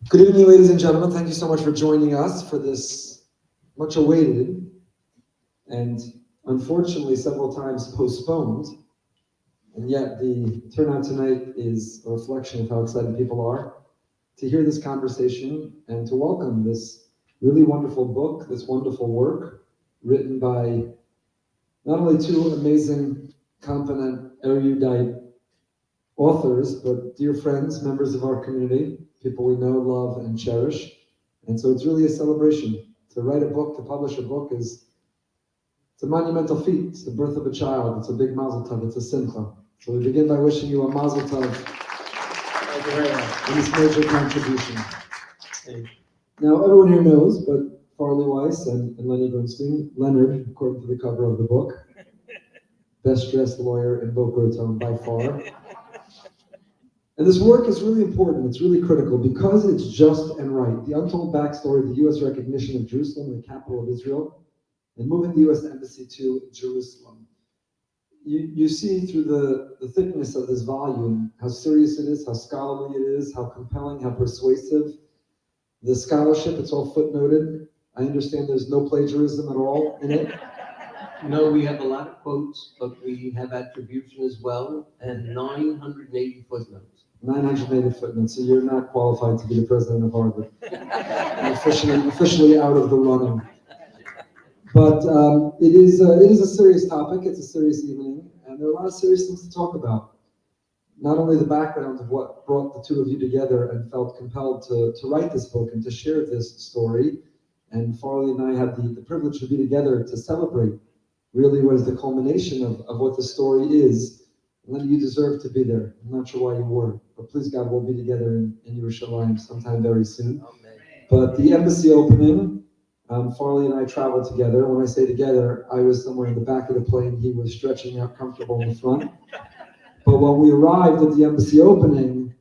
Good evening, ladies and gentlemen. Thank you so much for joining us for this much awaited and unfortunately several times postponed, and yet the turnout tonight is a reflection of how excited people are to hear this conversation and to welcome this really wonderful book, this wonderful work written by not only two amazing, competent, erudite authors, but dear friends, members of our community, people we know, love, and cherish. And so it's really a celebration. To write a book, to publish a book it's a monumental feat. It's the birth of a child. It's a big mazel tov. It's a simcha. So we begin by wishing you a mazel tov. Thank you very much. And this major contribution. Now, everyone here knows, but Farley Weiss and Len Grunstein, Leonard, according to the cover of the book, best dressed lawyer in Boca Raton by far. And this work is really important, it's really critical, because it's just and right. The untold backstory of the U.S. recognition of Jerusalem, the capital of Israel, and moving the U.S. Embassy to Jerusalem. You see through the thickness of this volume how serious it is, how scholarly it is, how compelling, how persuasive. The scholarship, it's all footnoted. I understand there's no plagiarism at all in it. No, we have a lot of quotes, but we have attribution as well, and 980 footnotes. 980 footnotes, so you're not qualified to be the president of Harvard. officially out of the running. But it is a serious topic, it's a serious evening, and there are a lot of serious things to talk about. Not only the background of what brought the two of you together and felt compelled to write this book and to share this story, and Farley and I had the privilege to be together to celebrate really was the culmination of what the story is. And then you deserve to be there. I'm not sure why you were, but please God, we'll be together in Yerushalayim sometime very soon. Amen. But the embassy opening, Farley and I traveled together. When I say together, I was somewhere in the back of the plane. He was stretching out comfortable in the front. But when we arrived at the embassy opening,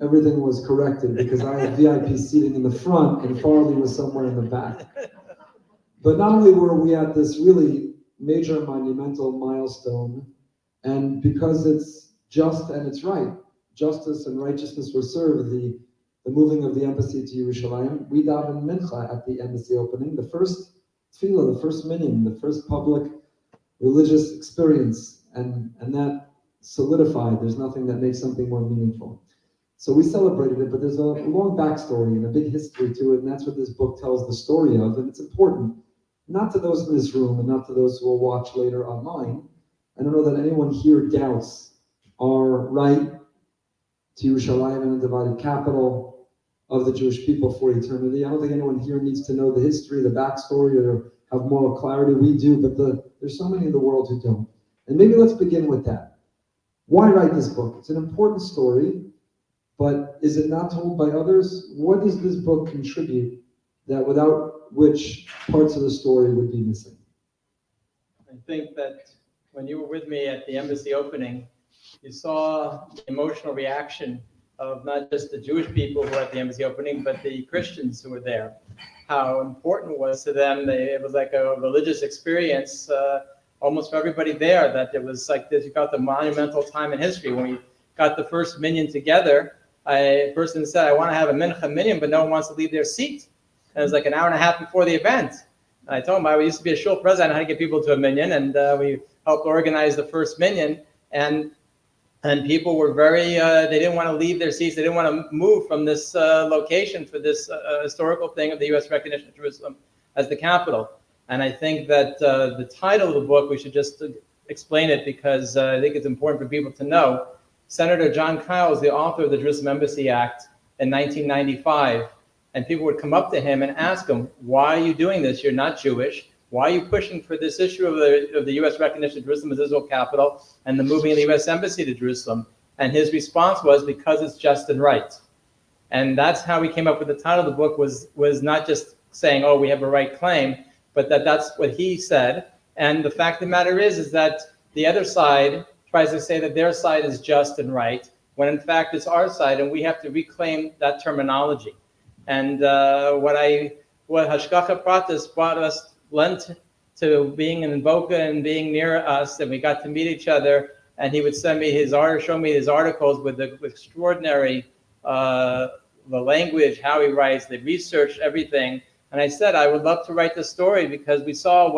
everything was corrected because I had VIP seating in the front and Farley was somewhere in the back. But not only were we at this really major monumental milestone, and because it's just and it's right, justice and righteousness were served, the moving of the embassy to Yerushalayim, we davened mincha at the embassy opening, the first tefillah, the first minyan, the first public religious experience, and that solidified. There's nothing that makes something more meaningful. So we celebrated it, but there's a long backstory and a big history to it, and that's what this book tells the story of, and it's important, not to those in this room and not to those who will watch later online. I don't know that anyone here doubts our right to Yerushalayim, an undivided capital of the Jewish people for eternity. I don't think anyone here needs to know the history, the backstory, or have moral clarity. We do, but there's so many in the world who don't. And maybe let's begin with that. Why write this book? It's an important story, but is it not told by others? What does this book contribute that without which parts of the story would be missing? I think that when you were with me at the embassy opening, you saw the emotional reaction of not just the Jewish people who were at the embassy opening, but the Christians who were there. How important it was to them. It was like a religious experience, almost for everybody there, that it was like this. You got the monumental time in history. When we got the first minyan together, a person said, I want to have a mincha minyan, but no one wants to leave their seat. And it was like an hour and a half before the event. And I told him, I used to be a shul president, how to get people to a minyan, and we helped organize the first minyan, and people were very, they didn't want to leave their seats, they didn't want to move from this location for this historical thing of the U.S. recognition of Jerusalem as the capital. And I think that the title of the book, we should just explain it because I think it's important for people to know. Senator Jon Kyl is the author of the Jerusalem Embassy Act in 1995, and people would come up to him and ask him, why are you doing this? You're not Jewish. Why are you pushing for this issue of the U.S. recognition of Jerusalem as Israel capital and the moving of the U.S. Embassy to Jerusalem? And his response was, because it's just and right. And that's how we came up with the title of the book, was not just saying, oh, we have a right claim, but that's what he said. And the fact of the matter is that the other side tries to say that their side is just and right, when in fact it's our side, and we have to reclaim that terminology. And what Hashgacha Pratis brought us, lent to being in Boca and being near us, and we got to meet each other, and he would send me his show me his articles with extraordinary the language, how he writes. They researched everything. And I said, I would love to write the story because we saw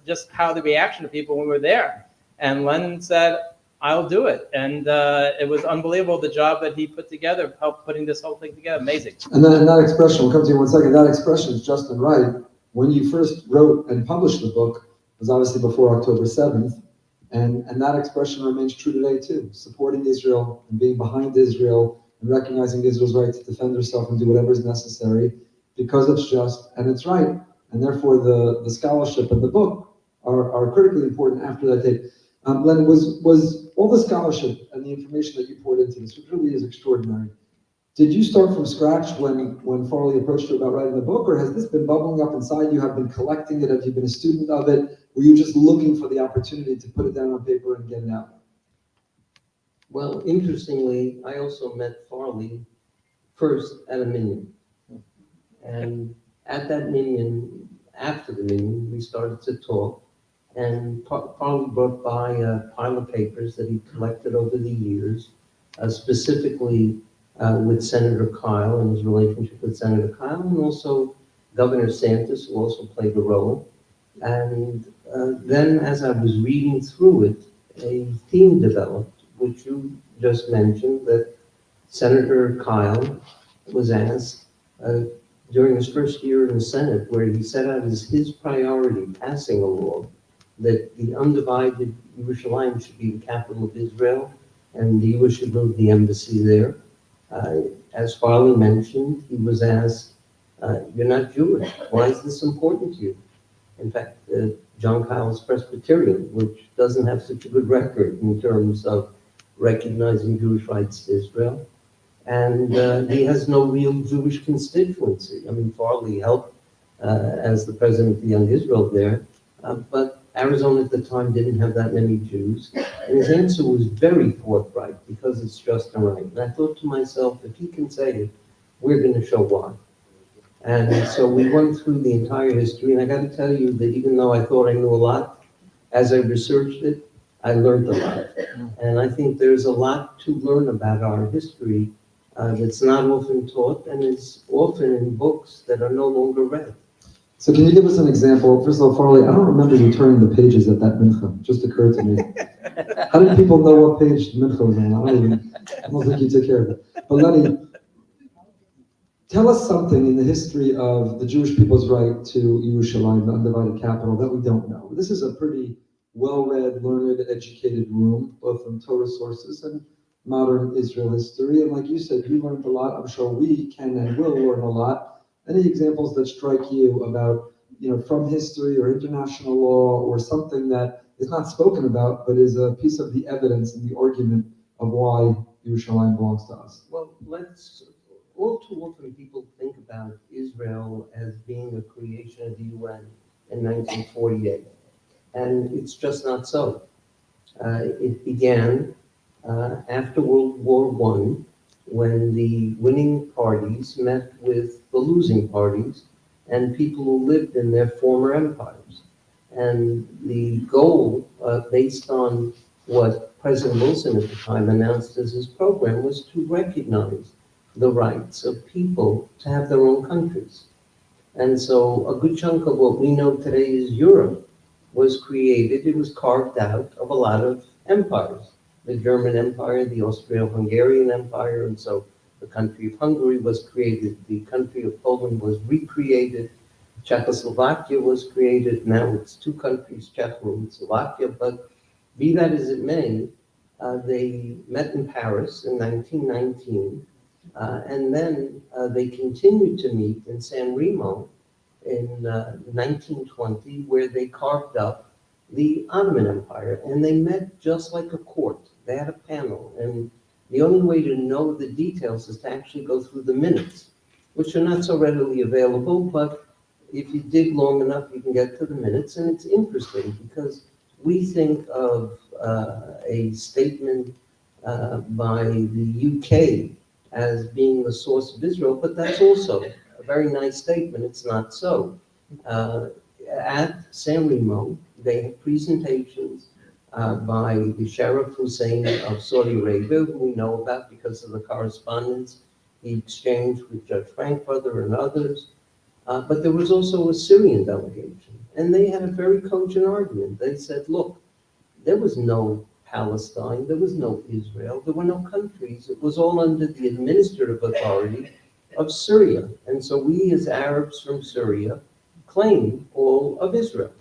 just how the reaction of people when we were there. And Len said, I'll do it. And it was unbelievable, the job that he put together, helped putting this whole thing together. Amazing. And then that expression, we'll come to you in 1 second, that expression is just and right. When you first wrote and published the book, it was obviously before October 7th. And that expression remains true today too. Supporting Israel and being behind Israel and recognizing Israel's right to defend herself and do whatever is necessary because it's just and it's right. And therefore the scholarship and the book are critically important after that date. Len, was all the scholarship and the information that you poured into this, which really is extraordinary, did you start from scratch when Farley approached you about writing the book, or has this been bubbling up inside you? Have been collecting it? Have you been a student of it? Were you just looking for the opportunity to put it down on paper and get it out? Well, interestingly, I also met Farley first at a minyan. And at that minyan, after the minyan, we started to talk. And Farley brought by a pile of papers that he collected over the years, specifically with Senator Kyl and his relationship with Senator Kyl, and also Governor DeSantis, who also played a role. And then as I was reading through it, a theme developed, which you just mentioned, that Senator Kyl was asked during his first year in the Senate, where he set out as his priority, passing a law that the undivided Yerushalayim should be the capital of Israel, and the U.S. should build the embassy there. As Farley mentioned, he was asked, you're not Jewish. Why is this important to you? In fact, Jon Kyl is Presbyterian, which doesn't have such a good record in terms of recognizing Jewish rights to Israel. And he has no real Jewish constituency. I mean, Farley helped as the president of the Young Israel there, but Arizona at the time didn't have that many Jews. And his answer was very forthright, because it's just and right. And I thought to myself, if he can say it, we're going to show why. And so we went through the entire history, and I got to tell you that even though I thought I knew a lot, as I researched it, I learned a lot. And I think there's a lot to learn about our history that's not often taught and is often in books that are no longer read. So can you give us an example? First of all, Farley, I don't remember you turning the pages at that mincha. It just occurred to me. How did people know what page the mincha was on? I don't think you took care of it. But Lenny, tell us something in the history of the Jewish people's right to Yerushalayim, the undivided capital, that we don't know. This is a pretty well-read, learned, educated room, both from Torah sources and modern Israel history. And like you said, you learned a lot. I'm sure we can and will learn a lot. Any examples that strike you about, from history or international law or something that is not spoken about, but is a piece of the evidence and the argument of why Yerushalayim belongs to us? Well, all too often people think about Israel as being a creation of the UN in 1948, and it's just not so. It began after World War I, when the winning parties met with the losing parties and people who lived in their former empires. And the goal, based on what President Wilson at the time announced as his program, was to recognize the rights of people to have their own countries. And so a good chunk of what we know today as Europe was created, it was carved out of a lot of empires. The German Empire, the Austro-Hungarian Empire, and so the country of Hungary was created, the country of Poland was recreated, Czechoslovakia was created, now it's two countries, Czech and Slovakia, but be that as it may, they met in Paris in 1919, and then they continued to meet in San Remo in 1920, where they carved up the Ottoman Empire, and they met just like a court. They had a panel, and the only way to know the details is to actually go through the minutes, which are not so readily available, but if you dig long enough, you can get to the minutes. And it's interesting because we think of a statement by the UK as being the source of Israel, but that's also a very nice statement. It's not so. At San Remo, they had presentations by the Sheriff Hussein of Saudi Arabia, who we know about because of the correspondence he exchanged with Judge Frankfurter and others. But there was also a Syrian delegation, and they had a very cogent argument. They said, look, there was no Palestine, there was no Israel, there were no countries. It was all under the administrative authority of Syria. And so we as Arabs from Syria claim all of Israel.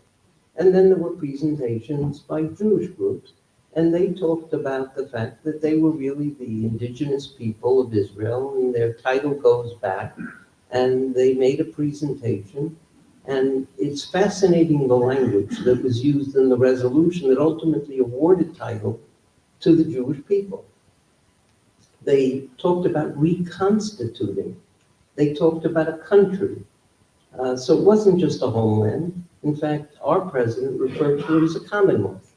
And then there were presentations by Jewish groups, and they talked about the fact that they were really the indigenous people of Israel, and their title goes back. And they made a presentation, and it's fascinating the language that was used in the resolution that ultimately awarded title to the Jewish people. They talked about reconstituting. They talked about a country. So it wasn't just a homeland. In fact, our president referred to it as a commonwealth.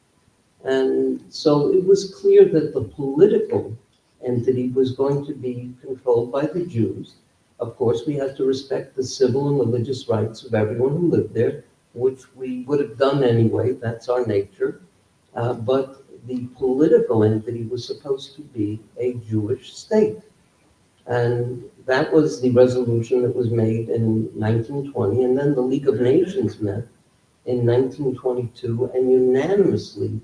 And so it was clear that the political entity was going to be controlled by the Jews. Of course, we had to respect the civil and religious rights of everyone who lived there, which we would have done anyway. That's our nature. But the political entity was supposed to be a Jewish state. And that was the resolution that was made in 1920. And then the League of Nations met in 1922 and unanimously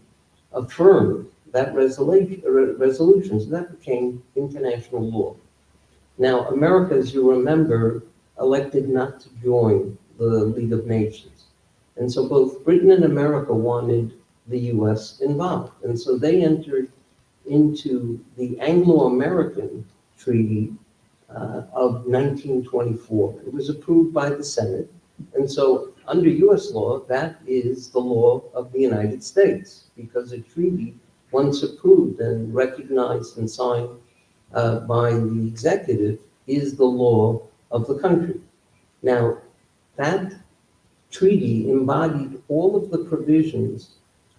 affirmed that resolution. So that became international law. Now, America, as you remember, elected not to join the League of Nations. And so both Britain and America wanted the US involved. And so they entered into the Anglo-American Treaty of 1924. It was approved by the Senate. And so under US law, that is the law of the United States, because a treaty, once approved and recognized and signed by the executive, is the law of the country. Now, that treaty embodied all of the provisions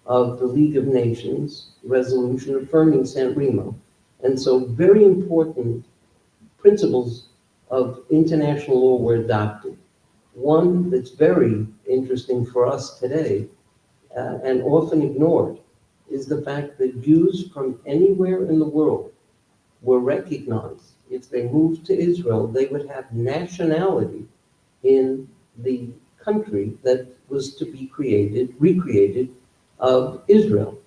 of the League of Nations resolution affirming San Remo. And so very important principles of international law were adopted. One that's very interesting for us today and often ignored is the fact that Jews from anywhere in the world were recognized. If they moved to Israel, they would have nationality in the country that was to be recreated of Israel.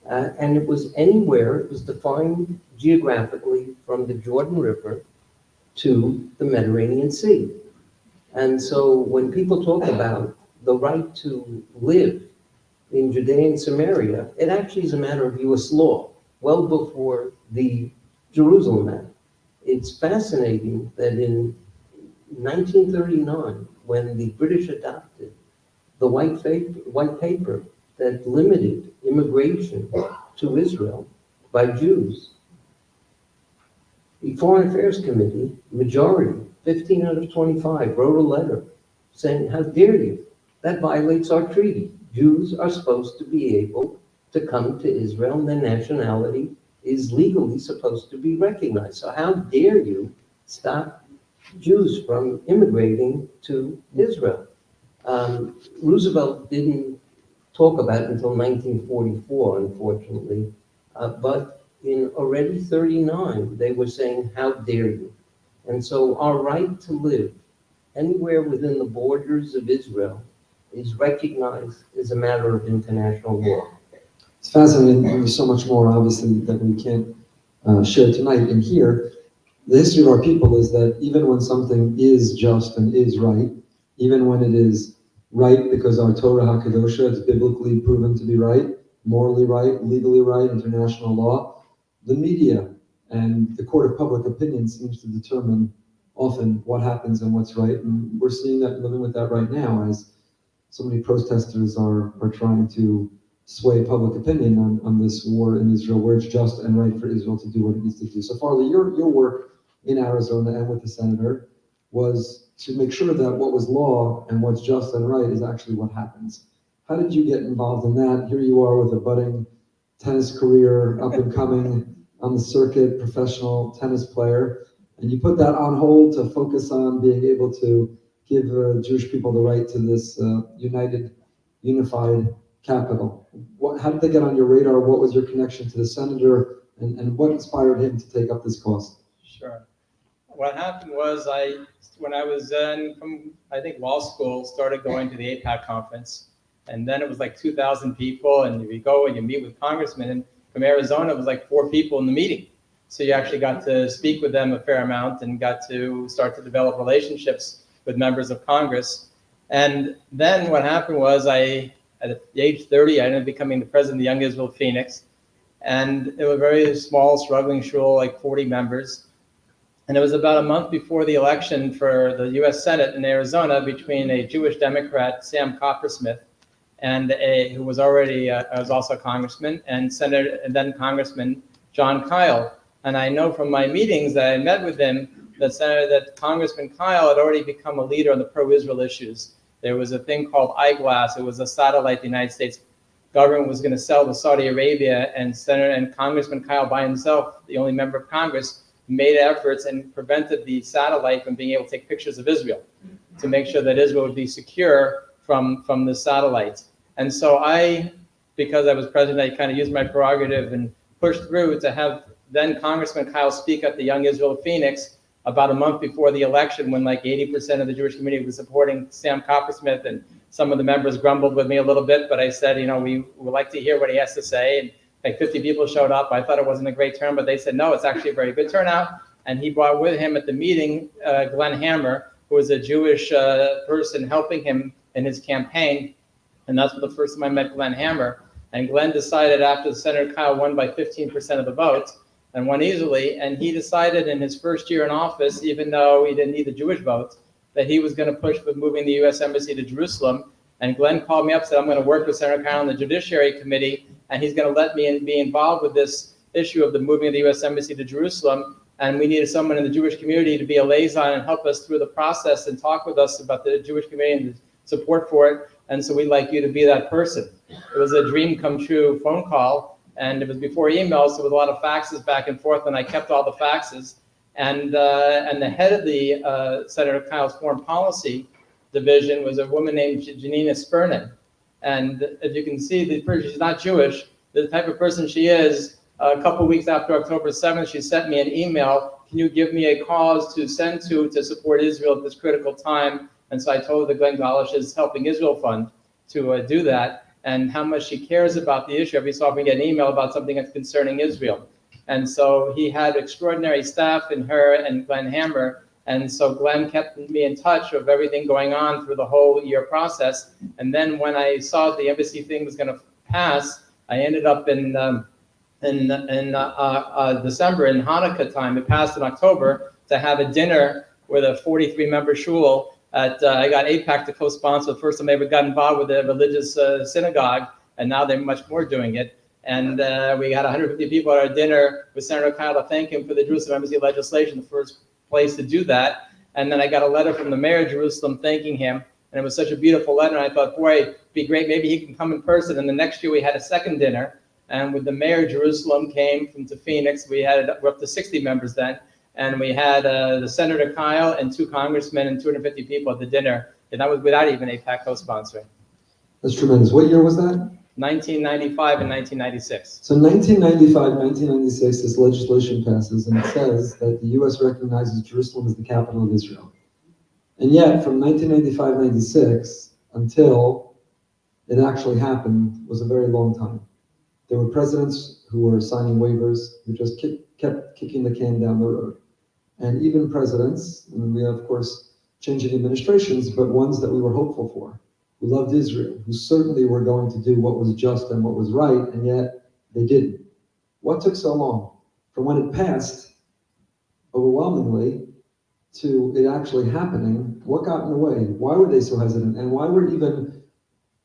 And it was anywhere, it was defined geographically from the Jordan River to the Mediterranean Sea. And so when people talk about the right to live in Judea and Samaria, it actually is a matter of US law, well before the Jerusalem Act. It's fascinating that in 1939, when the British adopted the white paper that limited immigration to Israel by Jews, the Foreign Affairs Committee, majority, 15 out of 25, wrote a letter saying, how dare you? That violates our treaty. Jews are supposed to be able to come to Israel, and their nationality is legally supposed to be recognized. So how dare you stop Jews from immigrating to Israel? Roosevelt didn't talk about it until 1944, unfortunately, but in already 39, they were saying, how dare you? And so our right to live anywhere within the borders of Israel is recognized as a matter of international law. It's fascinating, and there's so much more, obviously, that we can't share tonight. And here, the history of our people is that even when something is just and is right, even when it is right because our Torah HaKadosha is biblically proven to be right, morally right, legally right, international law, the media and the court of public opinion seems to determine often what happens and what's right. And we're seeing that, living with that right now, as so many protesters are trying to sway public opinion on this war in Israel, where it's just and right for Israel to do what it needs to do. So Farley, your work in Arizona and with the senator was to make sure that what was law and what's just and right is actually what happens. How did you get involved in that? Here you are with a budding tennis career, up and coming on the circuit, professional tennis player, and you put that on hold to focus on being able to give Jewish people the right to this unified capital. How did they get on your radar? What was your connection to the senator, and what inspired him to take up this cause? Sure. what happened was when I was from, I think, law school, started going to the APAC conference. And then it was like 2,000 people, and you go and you meet with congressmen. And from Arizona, it was like 4 people in the meeting. So you actually got to speak with them a fair amount and got to start to develop relationships with members of Congress. And then what happened was at the age 30, I ended up becoming the president of the Young Israel Phoenix. And it was a very small, struggling shul, like 40 members. And it was about a month before the election for the U.S. Senate in Arizona between a Jewish Democrat, Sam Coppersmith, and who was already was also a congressman, and then Congressman Jon Kyl. And I know from my meetings that I met with him that Congressman Kyl had already become a leader on the pro-Israel issues. There was a thing called Eyeglass. It was a satellite the United States government was going to sell to Saudi Arabia, and Senator and Congressman Kyl by himself, the only member of Congress, made efforts and prevented the satellite from being able to take pictures of Israel to make sure that Israel would be secure from the satellite. And so because I was president, I kind of used my prerogative and pushed through to have then Congressman Kyl speak at the Young Israel Phoenix about a month before the election, when like 80% of the Jewish community was supporting Sam Coppersmith, and some of the members grumbled with me a little bit, but I said, we would like to hear what he has to say. And like 50 people showed up. I thought it wasn't a great turn, but they said, no, it's actually a very good turnout. And he brought with him at the meeting Glenn Hammer, who was a Jewish person helping him in his campaign. And that's the first time I met Glenn Hammer. And Glenn decided after Senator Kyl won by 15% of the vote and won easily, and he decided in his first year in office, even though he didn't need the Jewish vote, that he was going to push for moving the U.S. Embassy to Jerusalem. And Glenn called me up and said, I'm going to work with Senator Kyl on the Judiciary Committee, and he's going to let me be involved with this issue of the moving of the U.S. Embassy to Jerusalem. And we needed someone in the Jewish community to be a liaison and help us through the process and talk with us about the Jewish community and the support for it. And so we'd like you to be that person. It was a dream come true phone call, and it was before email, so there was a lot of faxes back and forth, and I kept all the faxes. And the head of the Senator Kyl's foreign policy division was a woman named Janina Spurnin. And as you can see, she's not Jewish. The type of person she is, a couple of weeks after October 7th, she sent me an email. Can you give me a cause to send to support Israel at this critical time? And so I told her the Glenn Golish's Helping Israel Fund to do that, and how much she cares about the issue. Every so often we get an email about something that's concerning Israel. And so he had extraordinary staff in her and Glenn Hammer. And so Glenn kept me in touch of everything going on through the whole year process. And then when I saw the embassy thing was going to pass, I ended up in December, in Hanukkah time. It passed in October, to have a dinner with a 43-member shul. I got AIPAC to co-sponsor. The first time I ever got involved with a religious synagogue, and now they're much more doing it. And we had 150 people at our dinner with Senator Kyl to thank him for the Jerusalem Embassy legislation, the first place to do that. And then I got a letter from the mayor of Jerusalem thanking him, and it was such a beautiful letter. And I thought, boy, it'd be great, maybe he can come in person. And the next year we had a second dinner, and with the mayor of Jerusalem came to Phoenix. We're up to 60 members then. And we had the Senator Kyl and 2 congressmen and 250 people at the dinner. And that was without even AIPAC co-sponsoring. That's tremendous. What year was that? 1995 and 1996. So 1995, 1996, this legislation passes, and it says that the U.S. recognizes Jerusalem as the capital of Israel. And yet, from 1995-96 until it actually happened was a very long time. There were presidents who were signing waivers, who just kept kicking the can down the road. And even presidents, and we have, of course, changing administrations, but ones that we were hopeful for, who loved Israel, who certainly were going to do what was just and what was right, and yet they didn't. What took so long? From when it passed, overwhelmingly, to it actually happening, what got in the way? Why were they so hesitant? And why were even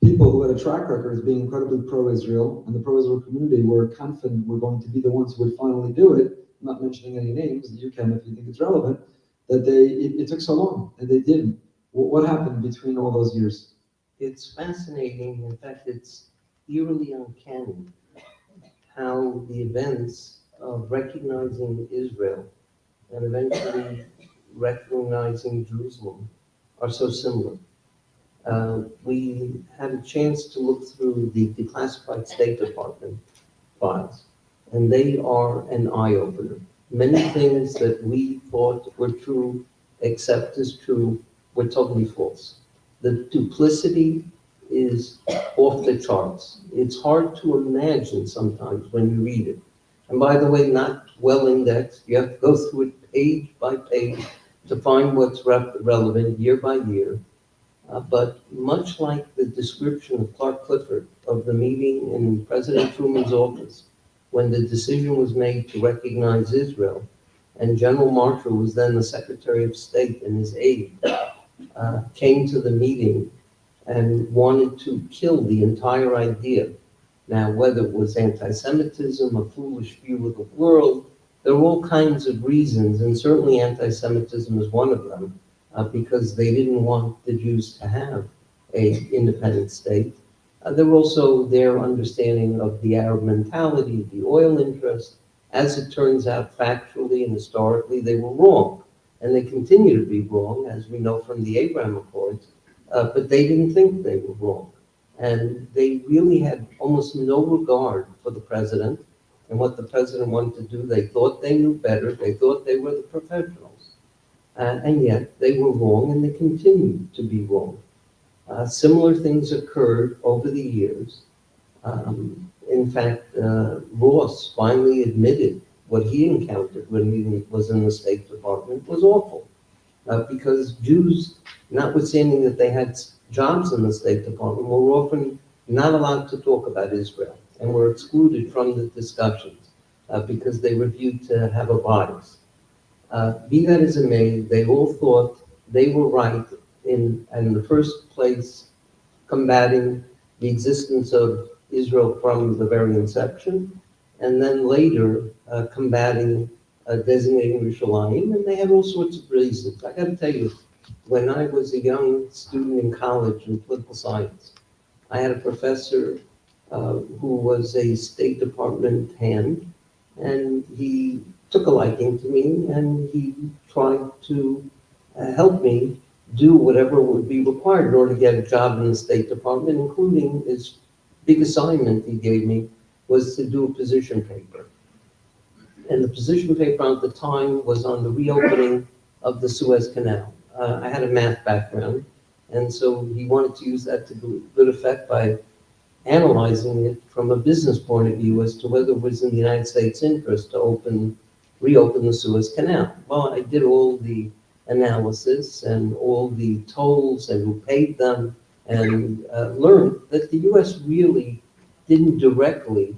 people who had a track record as being incredibly pro-Israel, and the pro-Israel community were confident were going to be the ones who would finally do it, I'm not mentioning any names, you can if you think it's relevant, that it took so long, and they didn't. What happened between all those years? It's fascinating. In fact, it's eerily uncanny how the events of recognizing Israel and eventually recognizing Jerusalem are so similar. We had a chance to look through the declassified State Department files, and they are an eye-opener. many things that we thought were true, accept as true, were totally false. The duplicity is off the charts. It's hard to imagine sometimes when you read it. And by the way, not well indexed. You have to go through it page by page to find what's relevant year by year. But much like the description of Clark Clifford of the meeting in President Truman's office, when the decision was made to recognize Israel, and General Marshall was then the Secretary of State, and his aide came to the meeting and wanted to kill the entire idea. Now, whether it was anti-Semitism, a foolish view of the world, there were all kinds of reasons, and certainly anti-Semitism is one of them, because they didn't want the Jews to have an independent state. There were also their understanding of the Arab mentality, the oil interest. As it turns out, factually and historically, they were wrong, and they continue to be wrong, as we know from the Abraham Accords, but they didn't think they were wrong. And they really had almost no regard for the president and what the president wanted to do. They thought they knew better. They thought they were the professionals. And yet they were wrong, and they continue to be wrong. Similar things occurred over the years. In fact, Ross finally admitted what he encountered when he was in the State Department was awful. Because Jews, notwithstanding that they had jobs in the State Department, were often not allowed to talk about Israel and were excluded from the discussions because they were viewed to have a bias. Be that as it may, they all thought they were right in the first place, combating the existence of Israel from the very inception, and then later combating designating Yerushalayim, and they had all sorts of reasons. I got to tell you, when I was a young student in college in political science, I had a professor who was a State Department hand, and he took a liking to me, and he tried to help me do whatever would be required in order to get a job in the State Department, including his big assignment he gave me was to do a position paper. And the position paper at the time was on the reopening of the Suez Canal. I had a math background, and so he wanted to use that to good effect by analyzing it from a business point of view as to whether it was in the United States' interest to reopen the Suez Canal. Well, I did all the analysis and all the tolls and who paid them, and learned that the U.S. really didn't directly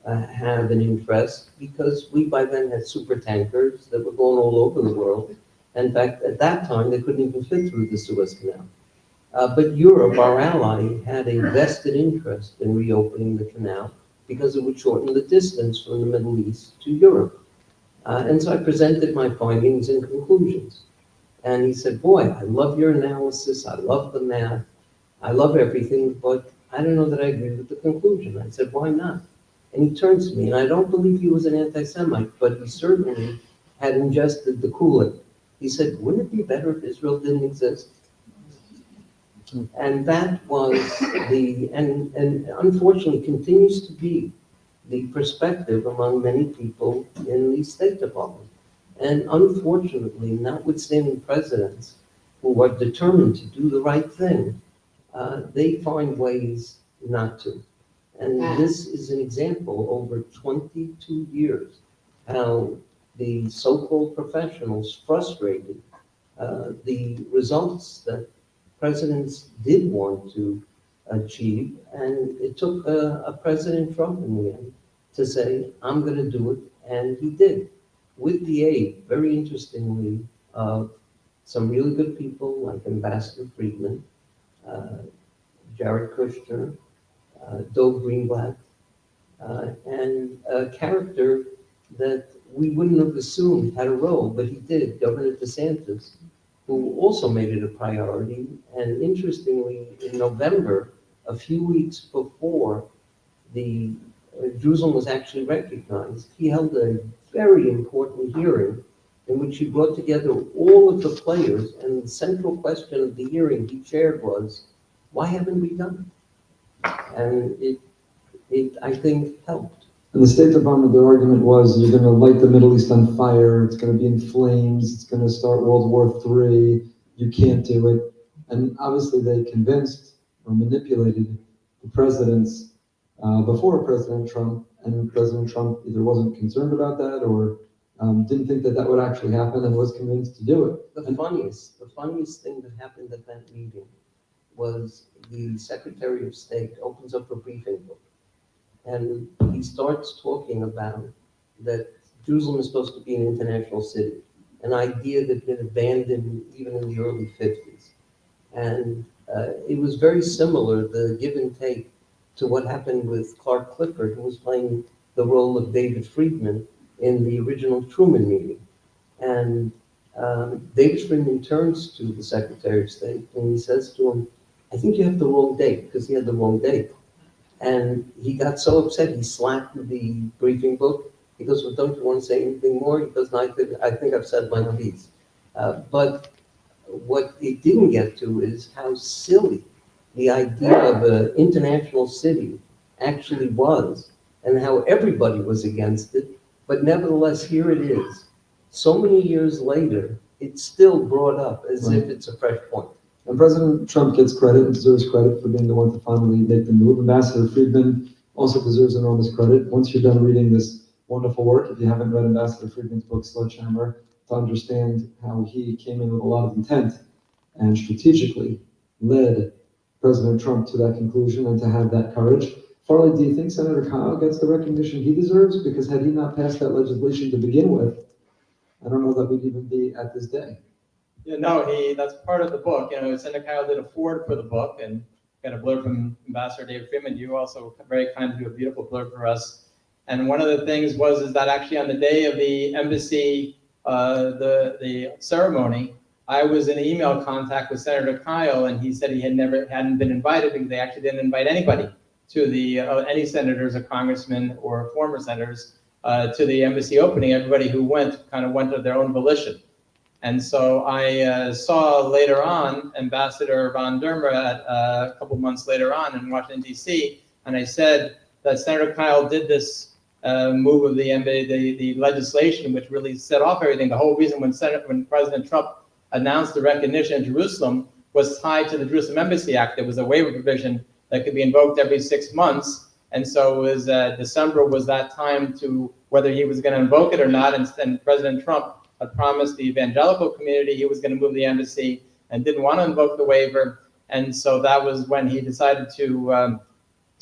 have an interest, because we by then had super tankers that were going all over the world. In fact, at that time, they couldn't even fit through the Suez Canal. But Europe, our ally, had a vested interest in reopening the canal because it would shorten the distance from the Middle East to Europe. And so I presented my findings and conclusions. And he said, boy, I love your analysis. I love the math. I love everything, but I don't know that I agree with the conclusion. I said, why not? And he turns to me, and I don't believe he was an anti-Semite, but he certainly had ingested the Kool-Aid. He said, wouldn't it be better if Israel didn't exist? And that was and unfortunately continues to be the perspective among many people in the State Department. And unfortunately, notwithstanding presidents who are determined to do the right thing, they find ways not to. And this is an example over 22 years, how the so-called professionals frustrated the results that presidents did want to achieve. And it took a President Trump in the end to say, I'm going to do it. And he did, with the aid, very interestingly, of some really good people like Ambassador Friedman, Jared Kushner, Dov Greenblatt, and a character that we wouldn't have assumed had a role, but he did, Governor DeSantis, who also made it a priority. And interestingly, in November, a few weeks before the Jerusalem was actually recognized, he held a very important hearing in which he brought together all of the players, and the central question of the hearing he chaired was, why haven't we done it? And it I think, helped And the State Department, their argument was, you're going to light the Middle East on fire, it's going to be in flames, it's going to start World War III, you can't do it. And obviously they convinced or manipulated the presidents before President Trump, and President Trump either wasn't concerned about that or didn't think that that would actually happen and was convinced to do it. The funniest thing that happened at that meeting was the Secretary of State opens up a briefing book and he starts talking about that Jerusalem is supposed to be an international city, an idea that had been abandoned even in the early 50s. And it was very similar, the give and take, to what happened with Clark Clifford, who was playing the role of David Friedman in the original Truman meeting. And David Friedman turns to the Secretary of State and he says to him, I think you have the wrong date, because he had the wrong date. And he got so upset, he slapped the briefing book. He goes, well, don't you want to say anything more? He goes, no, I think I've said my piece. But what it didn't get to is how silly the idea of an international city actually was, and how everybody was against it. But nevertheless, here it is. So many years later, it's still brought up as if it's a fresh point. And President Trump gets credit and deserves credit for being the one to finally make the move. Ambassador Friedman also deserves enormous credit. Once you're done reading this wonderful work, if you haven't read Ambassador Friedman's book, Sledgehammer, to understand how he came in with a lot of intent and strategically led President Trump to that conclusion and to have that courage. Farley, do you think Senator Kyl gets the recognition he deserves? Because had he not passed that legislation to begin with, I don't know that we'd even be at this day. Yeah, no, that's part of the book. Senator Kyl did a forward for the book and got a blurb from Ambassador David Friedman. You also very kind to do a beautiful blurb for us. And one of the things is that actually on the day of the embassy, the ceremony, I was in email contact with Senator Kyl, and he said he hadn't been invited because they actually didn't invite anybody to the any senators or congressmen or former senators to the embassy opening. Everybody who went kind of went of their own volition. And so I saw later on Ambassador von Dermer a couple months later on in Washington, D.C., and I said that Senator Kyl did this move of the legislation, which really set off everything. The whole reason when President Trump announced the recognition of Jerusalem was tied to the Jerusalem Embassy Act. There was a waiver provision that could be invoked every 6 months. And so it was December was that time to whether he was going to invoke it or not. And President Trump had promised the evangelical community he was going to move the embassy and didn't want to invoke the waiver. And so that was when he decided to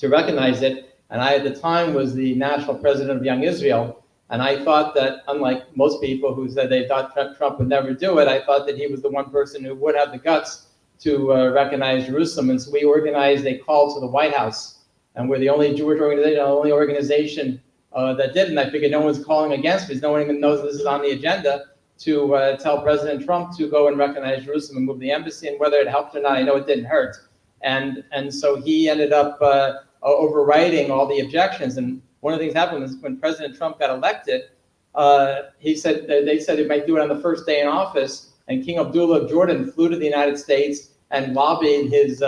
recognize it. And I, at the time, was the national president of Young Israel. And I thought that, unlike most people who said they thought Trump would never do it, I thought that he was the one person who would have the guts to recognize Jerusalem. And so we organized a call to the White House. And we're the only Jewish organization, the only organization that did. And I figured no one's calling against me, because no one even knows this is on the agenda, to tell President Trump to go and recognize Jerusalem and move the embassy. And whether it helped or not, I know it didn't hurt. And so he ended up overriding all the objections. And one of the things that happened was when President Trump got elected, they said they might do it on the first day in office. And King Abdullah of Jordan flew to the United States and lobbied his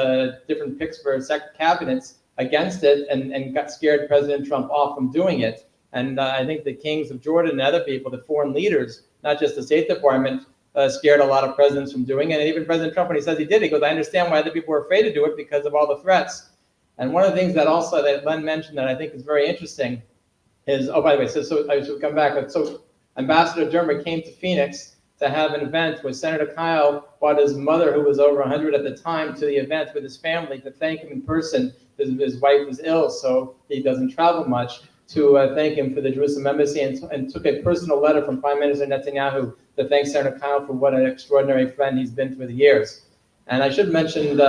different picks for cabinets against it, and got scared President Trump off from doing it. And I think the kings of Jordan and other people, the foreign leaders, not just the State Department, scared a lot of presidents from doing it. And even President Trump, when he says he did, he goes, I understand why other people were afraid to do it because of all the threats. And one of the things that also that Len mentioned that I think is very interesting is, oh, by the way, so I should come back. So Ambassador Dermer came to Phoenix to have an event where Senator Kyl brought his mother, who was over 100 at the time, to the event with his family to thank him in person. His wife was ill, so he doesn't travel much, to thank him for the Jerusalem embassy, and took a personal letter from Prime Minister Netanyahu to thank Senator Kyl for what an extraordinary friend he's been through the years. And I should mention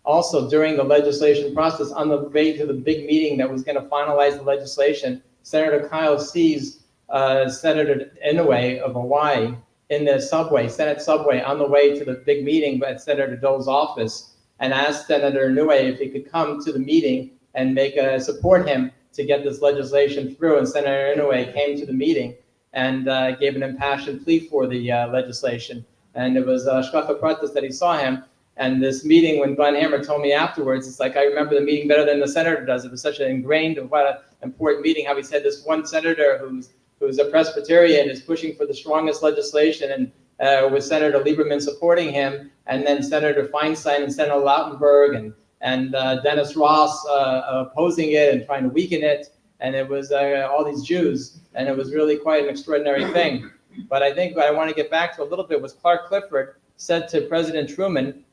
also during the legislation process, on the way to the big meeting that was going to finalize the legislation, Senator Kyl sees Senator Inouye of Hawaii in the subway, Senate subway, on the way to the big meeting at Senator Dole's office, and asked Senator Inouye if he could come to the meeting and support him to get this legislation through. And Senator Inouye came to the meeting and gave an impassioned plea for the legislation. And it was Shkacha Pratis that he saw him. And this meeting, when Glenn Hammer told me afterwards, it's like, I remember the meeting better than the senator does. It was such an ingrained of what important meeting, how he said this one senator who's a Presbyterian is pushing for the strongest legislation, and with Senator Lieberman supporting him, and then Senator Feinstein and Senator Lautenberg and Dennis Ross opposing it and trying to weaken it, and it was all these Jews, and it was really quite an extraordinary thing. But I think what I want to get back to a little bit was Clark Clifford said to President Truman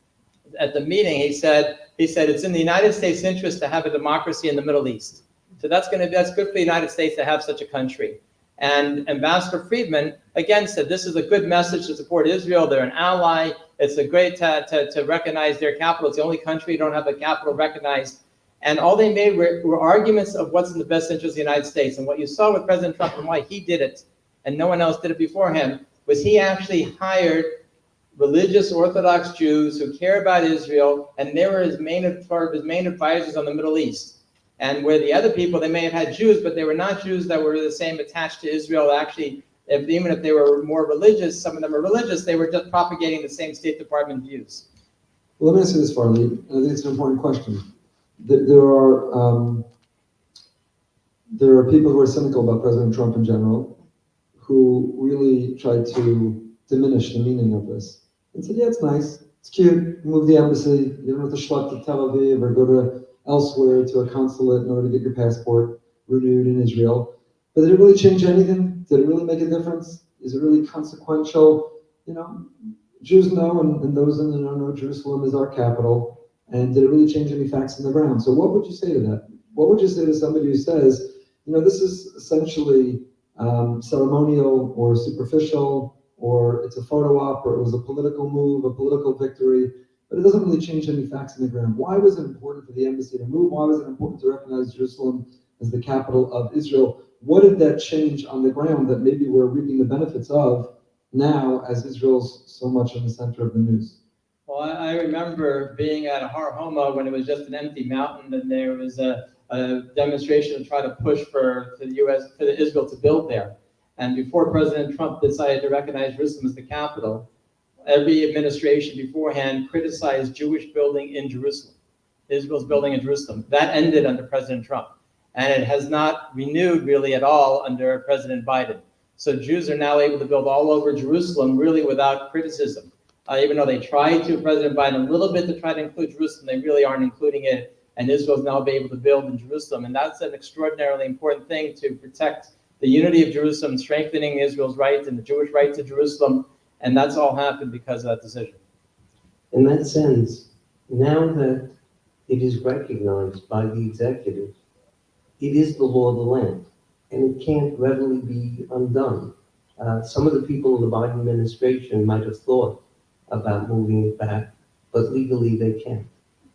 at the meeting, he said it's in the United States' interest to have a democracy in the Middle East. So that's good for the United States to have such a country. And Ambassador Friedman again said this is a good message to support Israel. They're an ally. It's a great to recognize their capital. It's the only country who don't have a capital recognized. And all they made were arguments of what's in the best interest of the United States. And what you saw with President Trump and why he did it, and no one else did it before him, was he actually hired religious Orthodox Jews who care about Israel, and they were his main advisors on the Middle East. And where the other people, they may have had Jews, but they were not Jews that were the same attached to Israel. Actually, even if they were more religious, some of them are religious, they were just propagating the same State Department views. Well, let me answer this, Farley. I think it's an important question. There are people who are cynical about President Trump in general, who really tried to diminish the meaning of this and said, yeah, it's nice, it's cute, move the embassy, you don't have to schlep to Tel Aviv or go to elsewhere to a consulate in order to get your passport renewed in Israel. But did it really change anything? Did it really make a difference? Is it really consequential? You know, Jews know, and those in the know Jerusalem is our capital. And did it really change any facts on the ground? So what would you say to that? What would you say to somebody who says, you know, this is essentially ceremonial or superficial, or it's a photo op, or it was a political move, a political victory, but it doesn't really change any facts on the ground. Why was it important for the embassy to move? Why was it important to recognize Jerusalem as the capital of Israel? What did that change on the ground that maybe we're reaping the benefits of now as Israel's so much in the center of the news? Well, I remember being at Har Homa when it was just an empty mountain, and there was a demonstration to try to push for Israel to build there. And before President Trump decided to recognize Jerusalem as the capital, every administration beforehand criticized Jewish building in Jerusalem, Israel's building in Jerusalem. That ended under President Trump. And it has not renewed really at all under President Biden. So Jews are now able to build all over Jerusalem really without criticism. Even though they tried to, President Biden, a little bit to try to include Jerusalem, they really aren't including it. And Israel's now be able to build in Jerusalem. And that's an extraordinarily important thing to protect the unity of Jerusalem, strengthening Israel's rights and the Jewish right to Jerusalem. And that's all happened because of that decision. In that sense, now that it is recognized by the executive, it is the law of the land, and it can't readily be undone. Some of the people in the Biden administration might have thought about moving it back, but legally they can't.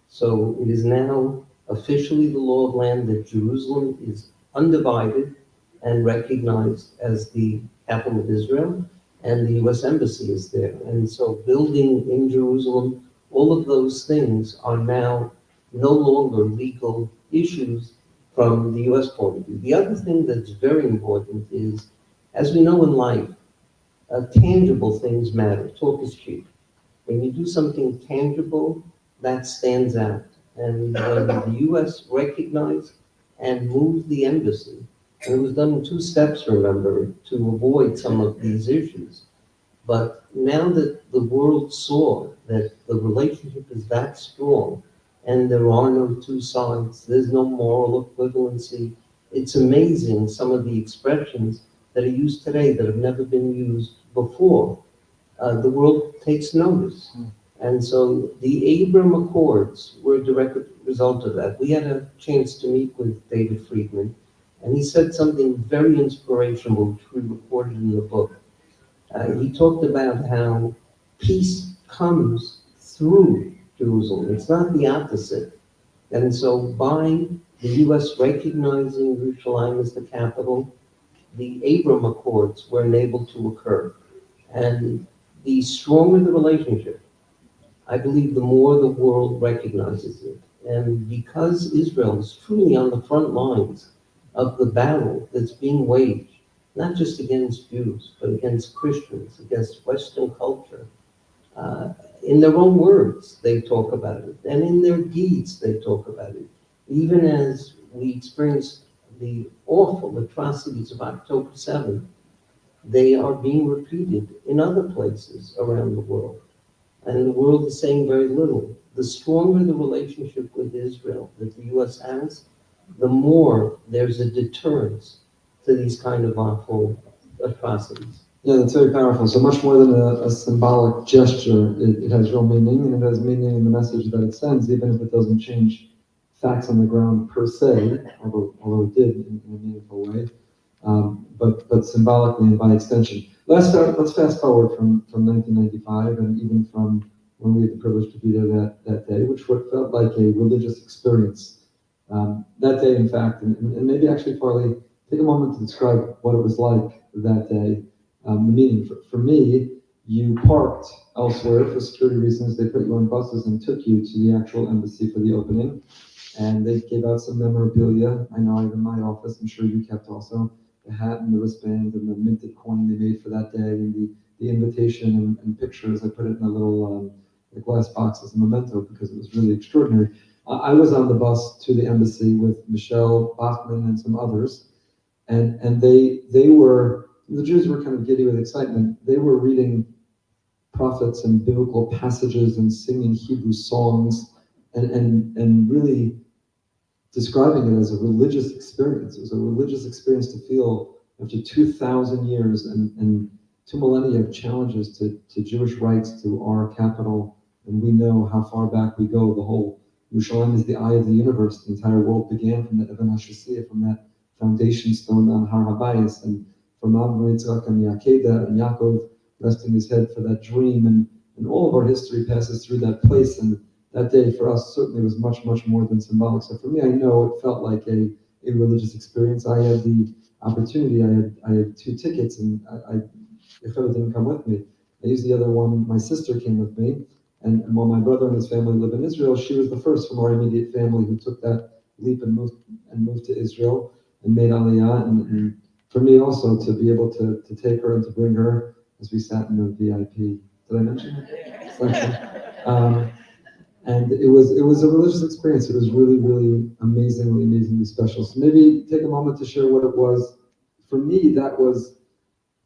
So it is now officially the law of land that Jerusalem is undivided and recognized as the capital of Israel, and the U.S. Embassy is there. And so building in Jerusalem, all of those things are now no longer legal issues from the U.S. point of view. The other thing that's very important is, as we know in life, tangible things matter. Talk is cheap. When you do something tangible, that stands out. And when the U.S. recognized and moved the embassy, and it was done in 2 steps, remember, to avoid some of these issues. But now that the world saw that the relationship is that strong, and there are no 2 sides, there's no moral equivalency, it's amazing some of the expressions that are used today that have never been used before. The world takes notice. And so the Abraham Accords were a direct result of that. We had a chance to meet with David Friedman, and he said something very inspirational, which we reported in the book. He talked about how peace comes through Jerusalem. It's not the opposite. And so by the U.S. recognizing Jerusalem as the capital, the Abraham Accords were enabled to occur. And the stronger the relationship, I believe the more the world recognizes it. And because Israel is truly on the front lines of the battle that's being waged, not just against Jews, but against Christians, against Western culture, in their own words, they talk about it, and in their deeds, they talk about it. Even as we experience the awful atrocities of October 7th, they are being repeated in other places around the world. And the world is saying very little. The stronger the relationship with Israel that the U.S. has, the more there's a deterrence to these kind of awful atrocities. Yeah, that's very powerful. So much more than a symbolic gesture, it has real meaning, and it has meaning in the message that it sends, even if it doesn't change facts on the ground per se, although it did in a meaningful way, but symbolically and by extension. Let's fast forward from 1995 and even from when we had the privilege to be there that day, which felt like a religious experience. That day, in fact, and maybe actually, Farley, take a moment to describe what it was like that day. The meaning for me, you parked elsewhere for security reasons. They put you on buses and took you to the actual embassy for the opening. And they gave out some memorabilia. I know I have in my office, I'm sure you kept also, the hat and the wristband and the minted coin they made for that day, and the invitation and pictures. I put it in a little glass box as a memento because it was really extraordinary. I was on the bus to the embassy with Michelle Bachman and some others, and they were, the Jews were kind of giddy with excitement. They were reading prophets and biblical passages and singing Hebrew songs and really describing it as a religious experience. It was a religious experience to feel after 2,000 years and 2 millennia of challenges to Jewish rights, to our capital. And we know how far back we go. The whole Yerushalayim is the eye of the universe. The entire world began from the Eben HaShasiyah, from that foundation stone on Har HaBayis, and from Avraham, Yitzchak, and Yaakov, and Yaakov resting his head for that dream. And all of our history passes through that place. And that day for us certainly was much, much more than symbolic. So for me, I know it felt like a religious experience. I had the opportunity. I had 2 tickets, and if Eva didn't come with me, I used the other one. My sister came with me. And while my brother and his family live in Israel, she was the first from our immediate family who took that leap and moved to Israel and made Aliyah. And for me also to be able to take her and to bring her as we sat in the VIP. Did I mention it? And it was a religious experience. It was really, really amazingly special. So maybe take a moment to share what it was. For me, that was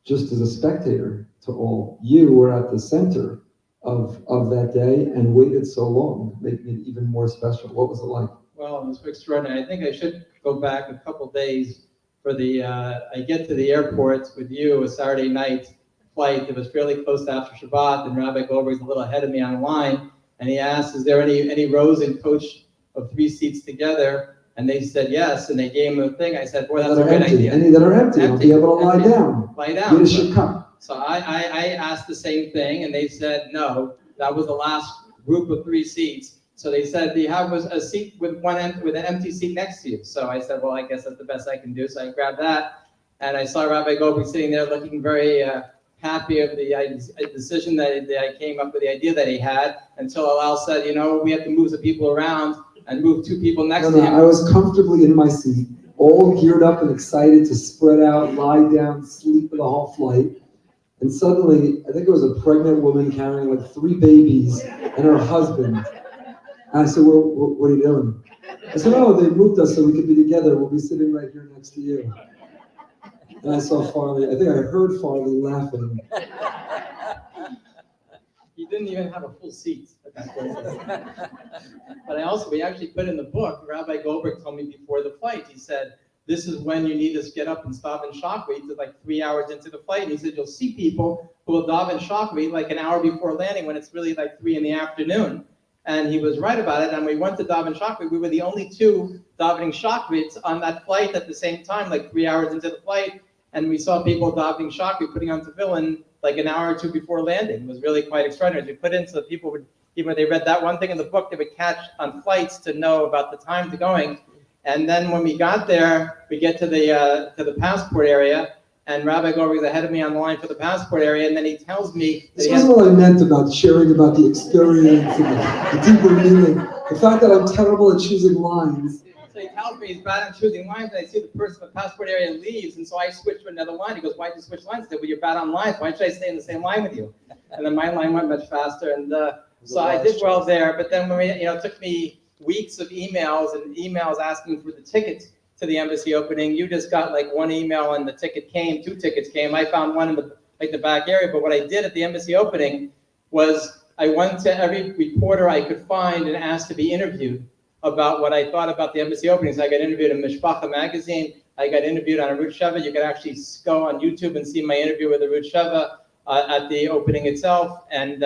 just as a spectator to all. You were at the center of that day and waited so long, making it even more special. What was it like? Well, it was extraordinary. I think I should go back a couple days for the, I get to the airport with you a Saturday night flight. It was fairly close to after Shabbat, and Rabbi Goldberg's a little ahead of me on line. And he asked, is there any rows in coach of 3 seats together? And they said yes, and they gave him a thing. I said, boy, that's a great idea. Any that are empty, you'll be able to lie down. Lie down. Get your cup. So I asked the same thing, and they said no. That was the last group of 3 seats. So they said, do you have a seat with an empty seat next to you? So I said, well, I guess that's the best I can do. So I grabbed that, and I saw Rabbi Goldberg sitting there looking very happy of the decision that I came up with, the idea that he had, until Alal said, we have to move the people around and move 2 people next to him. I was comfortably in my seat, all geared up and excited to spread out, lie down, sleep for the whole flight. And suddenly, I think it was a pregnant woman carrying like 3 babies and her husband. And I said, well, what are you doing? I said, oh, they moved us so we could be together. We'll be sitting right here next to you. And I saw Farley. I think I heard Farley laughing. He didn't even have a full seat at that point. But we actually put in the book, Rabbi Goldberg told me before the flight, he said, this is when you need to get up and stop in Shachrit to like 3 hours into the flight. And he said, you'll see people who will daven Shachrit like an hour before landing when it's really like 3 in the afternoon. And he was right about it. And we went to daven Shachrit. We were the only 2 davening Shachrit on that flight at the same time, like 3 hours into the flight. And we saw people davening Shachrit, putting on tefillin like an hour or 2 before landing. It was really quite extraordinary. We put in so that people would, even when they read that one thing in the book, they would catch on flights to know about the time to going. And then when we got there, we get to the passport area, and Rabbi Goldberg is ahead of me on the line for the passport area, and then he tells me this is what I meant about sharing about the experience and the deeper meaning. The fact that I'm terrible at choosing lines. So he tells me he's bad at choosing lines, and I see the person in the passport area leaves, and so I switch to another line. He goes, why did you switch lines? I said, well, you're bad on lines. Why should I stay in the same line with you? And then my line went much faster, and so I did well there. But then when it took me weeks of emails asking for the tickets to the embassy opening. You just got like one email and the ticket came, 2 tickets came. I found one in the back area. But what I did at the embassy opening was I went to every reporter I could find and asked to be interviewed about what I thought about the embassy openings. I got interviewed in Mishpacha magazine. I got interviewed on Arutz Sheva. You could actually go on YouTube and see my interview with Arutz Sheva at the opening itself, and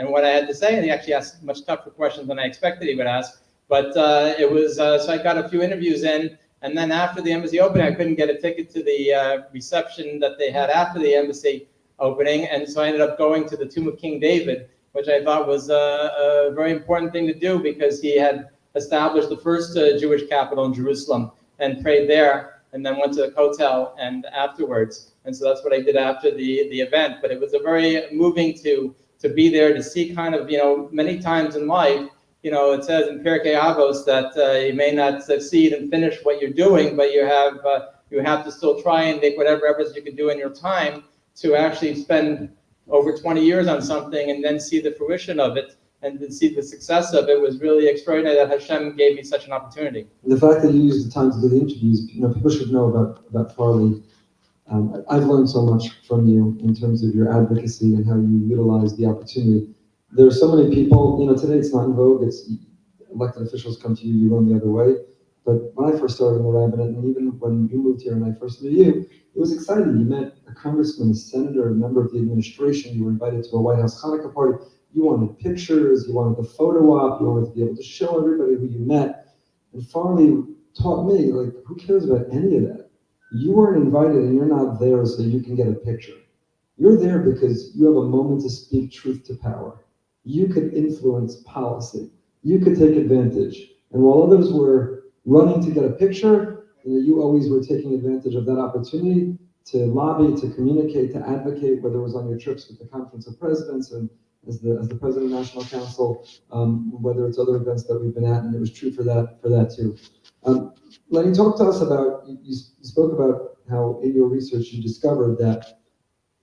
what I had to say. And he actually asked much tougher questions than I expected he would ask. But it was so I got a few interviews in, and then after the embassy opening, I couldn't get a ticket to the reception that they had after the embassy opening, and so I ended up going to the Tomb of King David, which I thought was a very important thing to do because he had established the first Jewish capital in Jerusalem and prayed there, and then went to the Kotel and afterwards. And so that's what I did after the event. But it was a very moving to be there, to see kind of, many times in life, it says in Pirkei Avos that you may not succeed and finish what you're doing, but you have to still try and make whatever efforts you can do in your time to actually spend over 20 years on something and then see the fruition of it and then see the success of it was really extraordinary that Hashem gave me such an opportunity. The fact that you used the time to do the interviews, people should know about Farley. I've learned so much from you in terms of your advocacy and how you utilize the opportunity. There are so many people, today it's not in vogue, it's elected officials come to you, you run the other way. But when I first started in the rabbinate, and even when you moved here and I first knew you, it was exciting. You met a congressman, a senator, a member of the administration, you were invited to a White House Hanukkah party, you wanted pictures, you wanted the photo op, you wanted to be able to show everybody who you met. And Farley taught me, who cares about any of that? You weren't invited and you're not there so you can get a picture. You're there because you have a moment to speak truth to power. You could influence policy. You could take advantage. And while others were running to get a picture, you always were taking advantage of that opportunity to lobby, to communicate, to advocate, whether it was on your trips with the Conference of Presidents and as the President of the National Council, whether it's other events that we've been at, and it was true for that too. Lenny, talk to us about, you spoke about how in your research you discovered that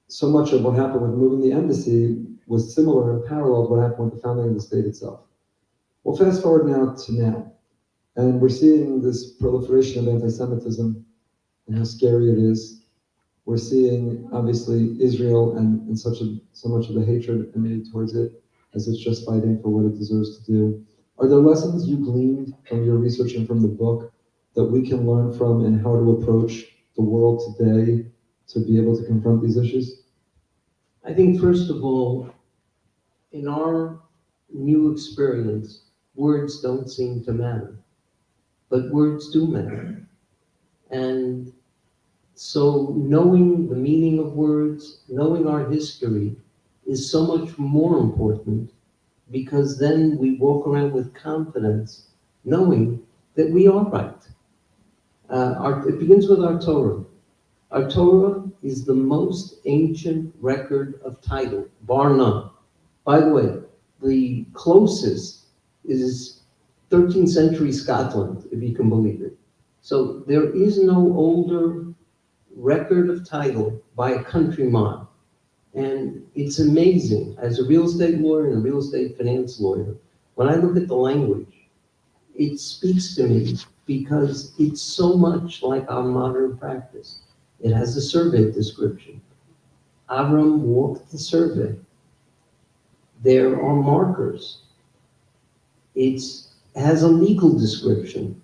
so much of what happened with moving the embassy was similar and parallel to what happened with the founding of the state itself. Well, fast forward now to now, and we're seeing this proliferation of antisemitism and how scary it is. We're seeing, obviously, Israel and so much of the hatred emanated towards it as it's just fighting for what it deserves to do. Are there lessons you gleaned from your research and from the book that we can learn from in how to approach the world today to be able to confront these issues? I think, first of all, in our new experience, words don't seem to matter, but words do matter. And so knowing the meaning of words, knowing our history is so much more important, because then we walk around with confidence, knowing that we are right. It begins with our Torah. Our Torah is the most ancient record of title, bar none. By the way, the closest is 13th century Scotland, if you can believe it. So there is no older record of title by a country mile. And it's amazing, as a real estate lawyer and a real estate finance lawyer, when I look at the language, it speaks to me because it's so much like our modern practice. It has a survey description. Avram walked the survey. There are markers. It has a legal description.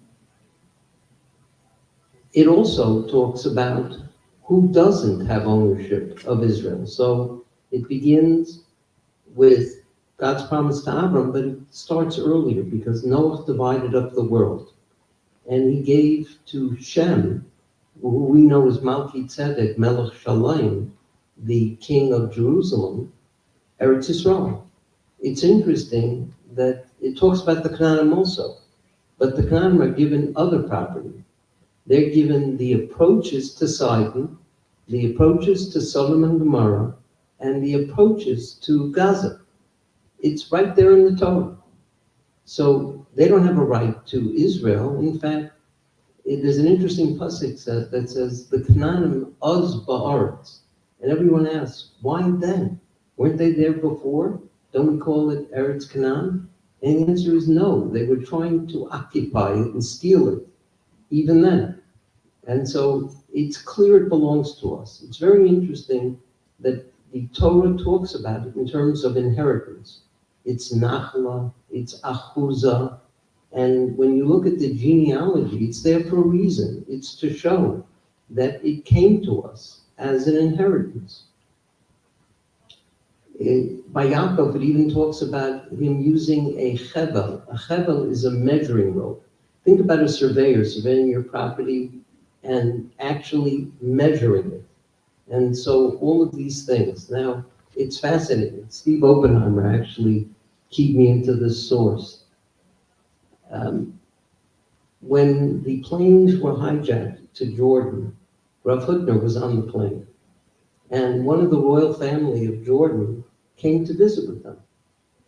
It also talks about who doesn't have ownership of Israel. So it begins with God's promise to Avram, but it starts earlier because Noah divided up the world. And he gave to Shem, who we know as Malki Tzedek, Melech Shalem, the king of Jerusalem, Eretz Yisrael. It's interesting that it talks about the Canaanim also, but the Canaanim are given other property. They're given the approaches to Sidon, the approaches to Sodom and Gomorrah, and the approaches to Gaza. It's right there in the Torah. So they don't have a right to Israel. In fact, there's an interesting pasuk that says, the Canaanim uz ba'aretz. And everyone asks, why then? Weren't they there before? Don't we call it Eretz Canaan? And the answer is no. They were trying to occupy it and steal it. even then. And so it's clear it belongs to us. It's very interesting that the Torah talks about it in terms of inheritance. It's nachla, it's achuza, and when you look at the genealogy, it's there for a reason. It's to show that it came to us as an inheritance. By Yaakov, it even talks about him using a chevel. A chevel is a measuring rope. Think about a surveyor surveying your property and actually measuring it. And so all of these things. Now, it's fascinating. Steve Oppenheimer actually keyed me into this source. When the planes were hijacked to Jordan, Rav Hutner was on the plane. And one of the royal family of Jordan came to visit with them.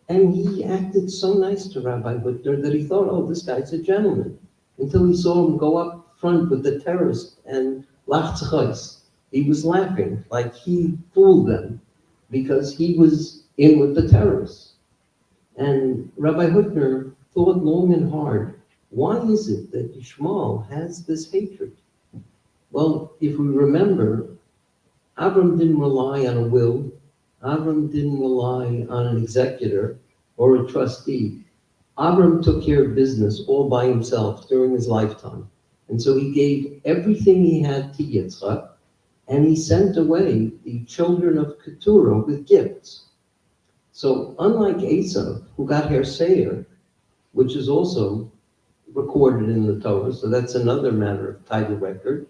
And he acted so nice to Rabbi Hutner that he thought, oh, this guy's a gentleman. Until he saw him go up front with the terrorist and lachtzachos. He was laughing like he fooled them because he was in with the terrorists. And Rabbi Hutner thought long and hard, why is it that Yishmael has this hatred? Well, if we remember, Abram didn't rely on a will. Abram didn't rely on an executor or a trustee. Abram took care of business all by himself during his lifetime. And so he gave everything he had to Yitzchak, and he sent away the children of Keturah with gifts. So unlike Esau, who got Her Seir, which is also recorded in the Torah, so that's another matter of title record,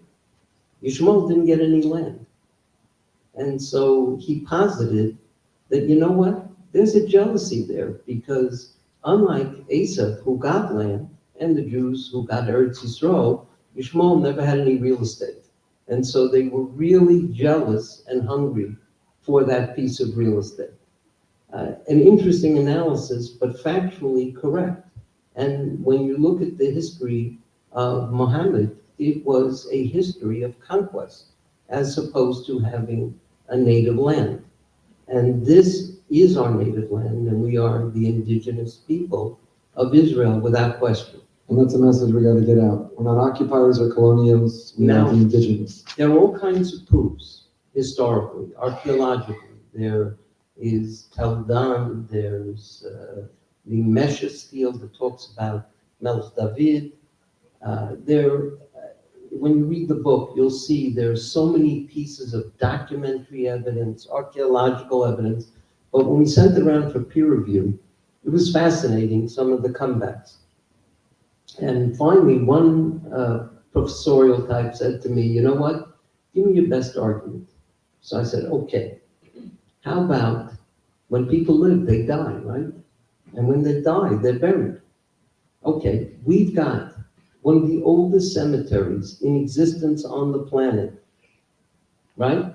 Yishmael didn't get any land. And so he posited that, you know what, there's a jealousy there, because unlike Esau, who got land, and the Jews who got Eretz Yisrael, Yishmael never had any real estate. And so they were really jealous and hungry for that piece of real estate. An interesting analysis, but factually correct. And when you look at the history of Muhammad, it was a history of conquest, as opposed to having a native land. And this is our native land, and we are the indigenous people of Israel without question. And that's a message we got to get out. We're not occupiers or colonials, we're not the indigenous. There are all kinds of proofs, historically, archaeologically. There is Tel Dan, there's the Meshes field that talks about Melech David. When you read the book, you'll see there's so many pieces of documentary evidence, archaeological evidence, but when we sent it around for peer review, it was fascinating, some of the comebacks. And finally, one professorial type said to me, you know what, give me your best argument. So I said, okay, how about when people live, they die, right? And when they die, they're buried. Okay, we've got one of the oldest cemeteries in existence on the planet, right?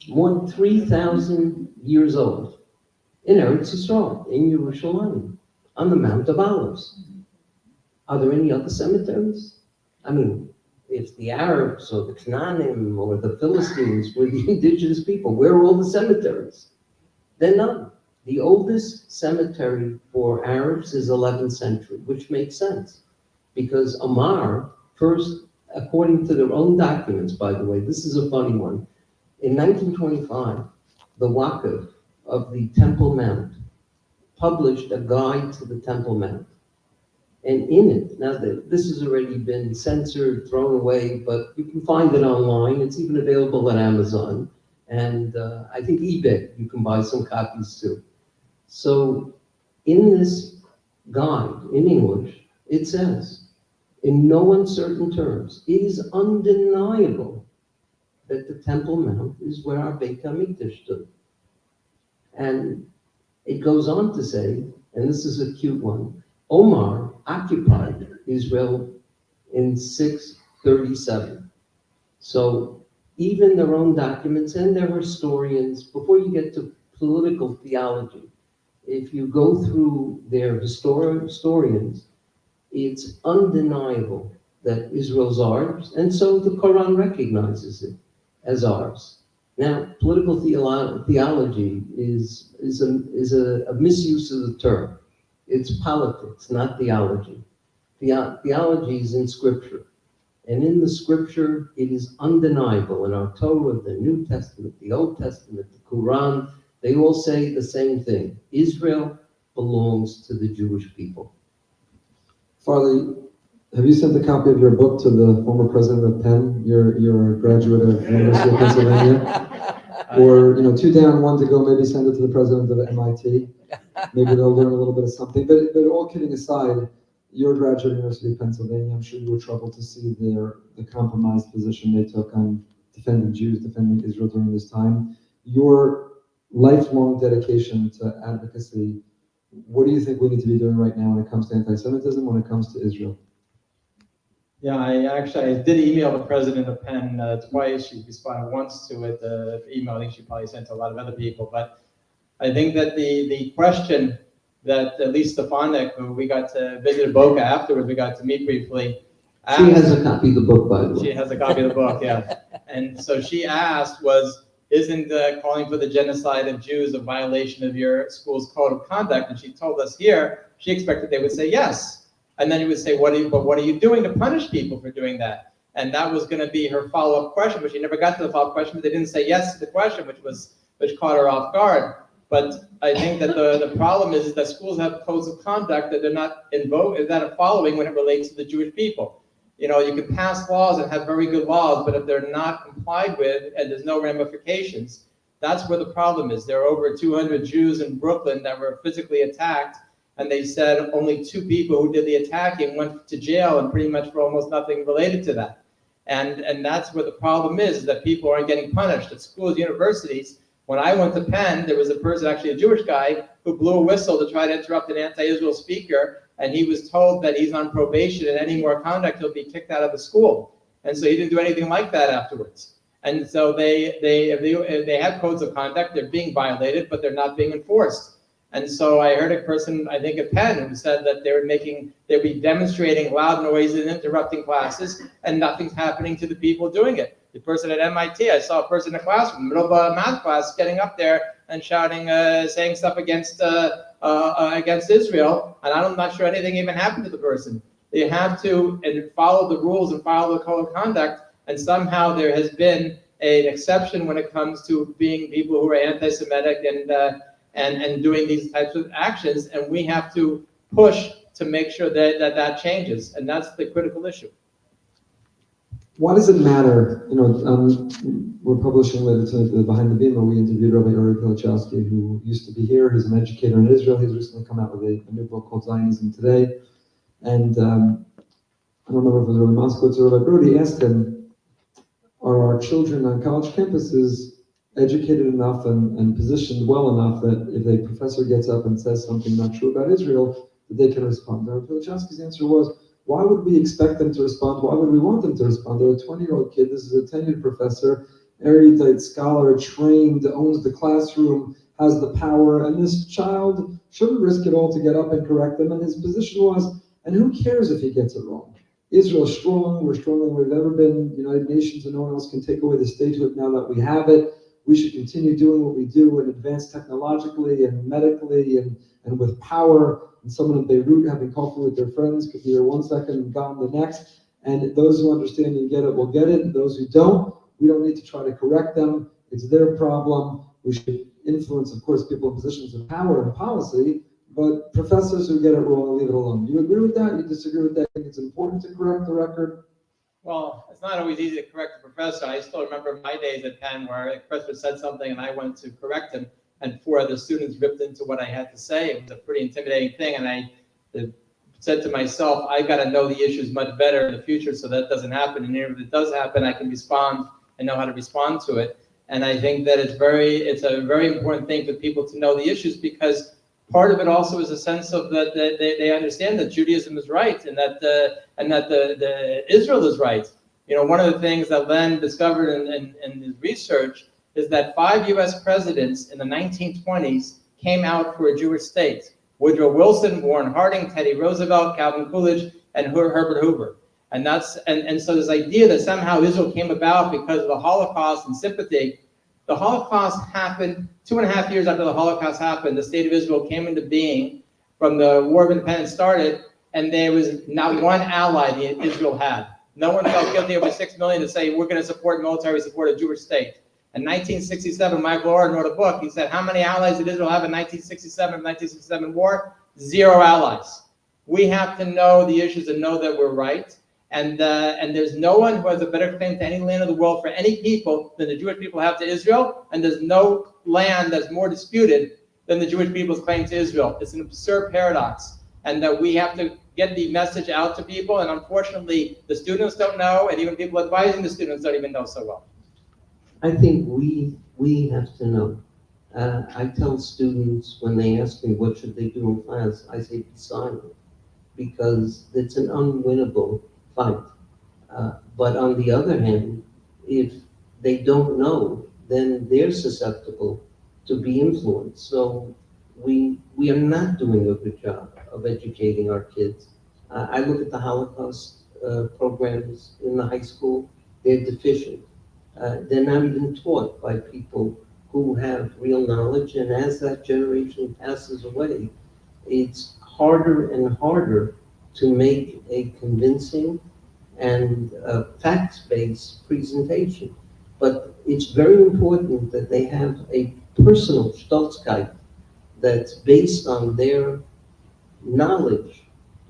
More than 3,000 years old in Eretz Yisrael, in Yerushalayim, on the Mount of Olives. Are there any other cemeteries? I mean, if the Arabs or the Canaanim or the Philistines were the indigenous people, where are all the cemeteries? They're none. The oldest cemetery for Arabs is 11th century, which makes sense. Because Amar, first, according to their own documents, by the way, this is a funny one. In 1925, the Waqf of the Temple Mount published a guide to the Temple Mount. And in it, now this has already been censored, thrown away, but you can find it online. It's even available at Amazon. And I think eBay, you can buy some copies too. So in this guide, in English, it says, in no uncertain terms, it is undeniable that the Temple Mount is where our Beit HaMikdash stood. And it goes on to say, and this is a cute one, Omar occupied Israel in 637. So even their own documents and their historians, before you get to political theology, if you go through their historians, it's undeniable that Israel's ours, and so the Quran recognizes it as ours. Now, political theology is a misuse of the term. It's politics, not theology. Theology is in Scripture. And in the Scripture, it is undeniable. In our Torah, the New Testament, the Old Testament, the Quran, they all say the same thing. Israel belongs to the Jewish people. Farley, have you sent a copy of your book to the former president of Penn, your graduate of the University of Pennsylvania? Or, 2 down, 1 to go, maybe send it to the president of MIT. Maybe they'll learn a little bit of something. But all kidding aside, you're a graduate of the University of Pennsylvania. I'm sure you were troubled to see the compromised position they took on defending Jews, defending Israel during this time. Your lifelong dedication to advocacy, what do you think we need to be doing right now when it comes to anti-Semitism, when it comes to Israel? Yeah, I did email the president of Penn twice. She responded once to it. The email I think she probably sent to a lot of other people. But I think that the question that at least Stefanik, who we got to visit Boca afterwards, we got to meet briefly. She has a copy of the book, by the way. She has a copy of the book, yeah. And so she asked isn't calling for the genocide of Jews a violation of your school's code of conduct? And she told us here, she expected they would say yes. And then he would say, what are you doing to punish people for doing that? And that was going to be her follow-up question, but she never got to the follow-up question, but they didn't say yes to the question, which caught her off guard. But I think that the problem is that schools have codes of conduct that they're not following when it relates to the Jewish people. You can pass laws and have very good laws, but if they're not complied with and there's no ramifications, that's where the problem is. There are over 200 Jews in Brooklyn that were physically attacked, and they said only 2 people who did the attacking went to jail, and pretty much for almost nothing related to that. And that's where the problem is that people aren't getting punished. At schools, universities, when I went to Penn, there was a person, actually a Jewish guy, who blew a whistle to try to interrupt an anti-Israel speaker, and he was told that he's on probation and any more conduct, he'll be kicked out of the school. And so he didn't do anything like that afterwards. And so they have codes of conduct, they're being violated, but they're not being enforced. And so I heard a person, I think at Penn, who said that they'd be demonstrating loud noises and interrupting classes, and nothing's happening to the people doing it. The person at MIT, I saw a person in a classroom, in the middle of a math class, getting up there and shouting, saying stuff against Israel, and I'm not sure anything even happened to the person. They have to follow the rules and follow the code of conduct, and somehow there has been an exception when it comes to being people who are anti-Semitic and doing these types of actions, and we have to push to make sure that changes, and that's the critical issue. Why does it matter? We're publishing later tonight the Behind the Beam, where we interviewed Rabbi Uri Pilichowski, who used to be here. He's an educator in Israel. He's recently come out with a new book called Zionism Today. And I don't remember if it was Rabbi Moskowitz or Rabbi Brody asked him, are our children on college campuses educated enough and positioned well enough that if a professor gets up and says something not true about Israel, that they can respond? Rabbi Pilichowski's answer was, why would we expect them to respond? Why would we want them to respond? They're a 20-year-old kid. This is a tenured professor, erudite scholar, trained, owns the classroom, has the power, and this child shouldn't risk it all to get up and correct them. And his position was, and who cares if he gets it wrong? Israel's strong. We're stronger than we've ever been. United Nations and no one else can take away the statehood now that we have it. We should continue doing what we do and advance technologically and medically and with power. And someone in Beirut having coffee with their friends could be here 1 second and gone the next. And those who understand and get it will get it. And those who don't, we don't need to try to correct them. It's their problem. We should influence, of course, people in positions of power and policy, but professors who get it wrong, leave it alone. Do you agree with that? You disagree with that? I think it's important to correct the record. Well, it's not always easy to correct a professor. I still remember my days at Penn where a professor said something and I went to correct him, and 4 other students ripped into what I had to say. It was a pretty intimidating thing, and I said to myself, I got to know the issues much better in the future so that doesn't happen. And if it does happen, I can respond and know how to respond to it. And I think that it's a very important thing for people to know the issues, because part of it also is a sense of that they understand that Judaism is right and that the Israel is right. One of the things that Len discovered in his research is that 5 U.S. presidents in the 1920s came out for a Jewish state: Woodrow Wilson, Warren Harding, Teddy Roosevelt, Calvin Coolidge, and Herbert Hoover. And so this idea that somehow Israel came about because of the Holocaust and sympathy. The Holocaust happened 2.5 years after the Holocaust happened. The state of Israel came into being from the War of Independence started, and there was not one ally that Israel had. No one felt guilty over 6 million to say, we're going to support military, support a Jewish state. In 1967, Michael Oren wrote a book. He said, how many allies did Israel have in 1967 war? 0 allies. We have to know the issues and know that we're right. And there's no one who has a better claim to any land in the world for any people than the Jewish people have to Israel. And there's no land that's more disputed than the Jewish people's claim to Israel. It's an absurd paradox. And that we have to get the message out to people. And unfortunately, the students don't know, and even people advising the students don't even know so well. I think we have to know. I tell students when they ask me what should they do in class, I say be silent, because it's an unwinnable fight. But on the other hand, if they don't know, then they're susceptible to be influenced. So we are not doing a good job of educating our kids. I look at the Holocaust programs in the high school, they're deficient. They're not even taught by people who have real knowledge, and as that generation passes away, it's harder and harder to make a convincing and facts-based presentation. But it's very important that they have a personal Stolzkeit that's based on their knowledge.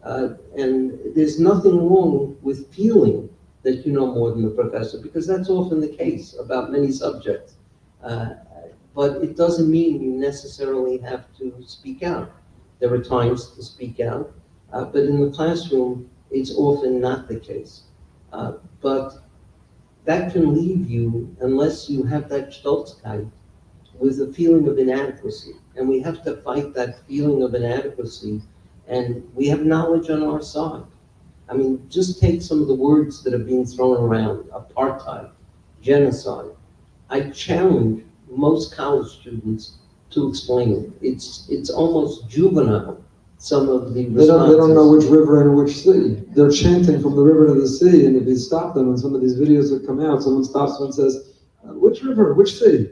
And there's nothing wrong with feeling that you know more than the professor, because that's often the case about many subjects. But it doesn't mean you necessarily have to speak out. There are times to speak out, but in the classroom, it's often not the case. But that can leave you, unless you have that Stolzkeit, with a feeling of inadequacy. And we have to fight that feeling of inadequacy, and we have knowledge on our side. I mean, just take some of the words that are being thrown around: apartheid, genocide. I challenge most college students to explain it. It's almost juvenile, some of the responses. They don't know which river and which sea. They're chanting from the river to the sea, and if you stop them, and some of these videos that come out, someone stops them and says, which river, which sea?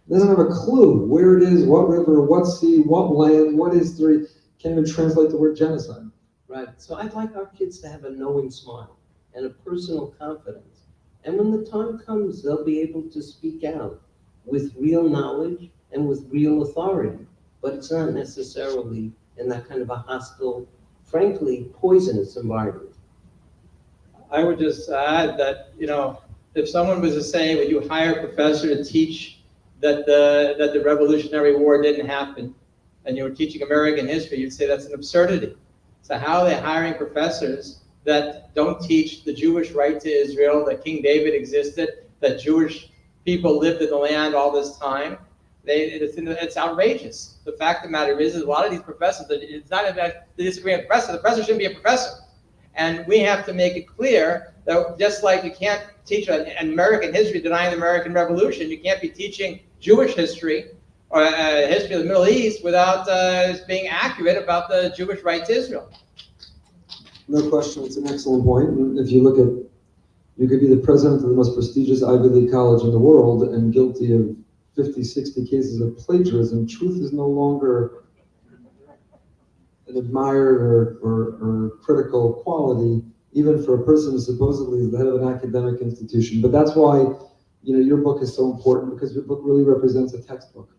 They don't have a clue where it is, what river, what sea, what land, what history. Can't even translate the word genocide. Right, so I'd like our kids to have a knowing smile and a personal confidence. And when the time comes, they'll be able to speak out with real knowledge and with real authority. But it's not necessarily in that kind of a hostile, frankly, poisonous environment. I would just add that, if someone was to say, would you hire a professor to teach that the Revolutionary War didn't happen, and you were teaching American history, you'd say that's an absurdity. So how are they hiring professors that don't teach the Jewish right to Israel, that King David existed, that Jewish people lived in the land all this time? It's outrageous. The fact of the matter is a lot of these professors, it's not about the disagreement with the professor shouldn't be a professor. And we have to make it clear that just like you can't teach an American history denying the American Revolution, you can't be teaching Jewish history or history of the Middle East without being accurate about the Jewish right to Israel. No question, it's an excellent point. And if you look at, you could be the president of the most prestigious Ivy League college in the world and guilty of 50, 60 cases of plagiarism. Truth is no longer an admired or critical quality, even for a person who supposedly is the head of an academic institution. But that's why, your book is so important, because your book really represents a textbook.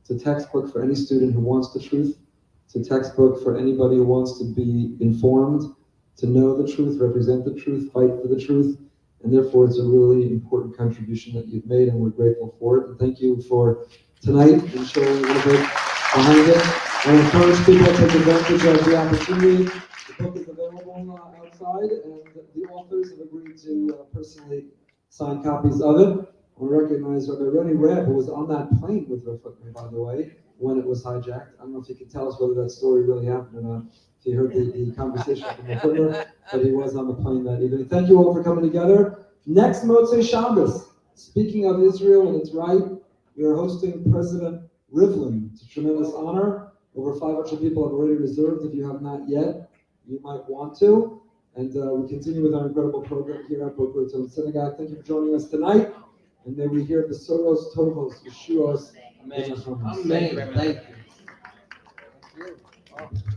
It's a textbook for any student who wants the truth. It's a textbook for anybody who wants to be informed, to know the truth, represent the truth, fight for the truth. And therefore, it's a really important contribution that you've made, and we're grateful for it. And thank you for tonight and sharing a little bit behind it. I encourage people to take advantage of the opportunity. The book is available outside, and the authors have agreed to personally sign copies of it. We recognize Rabbi Ronnie Reb, who was on that plane with Rav Footman, by the way, when it was hijacked. I don't know if you can tell us whether that story really happened or not. If you heard the conversation from Rav Footman, but he was on the plane that evening. Thank you all for coming together. Next Motzei Shabbos, speaking of Israel and its right, we are hosting President Rivlin. It's a tremendous honor. Over 500 people have already reserved. If you have not yet, you might want to. And we continue with our incredible program here at Boca Raton Synagogue. Thank you for joining us tonight. And may we hear the Soros Tovos, Yeshuos. Amen. Amen. Thank you. Thank you.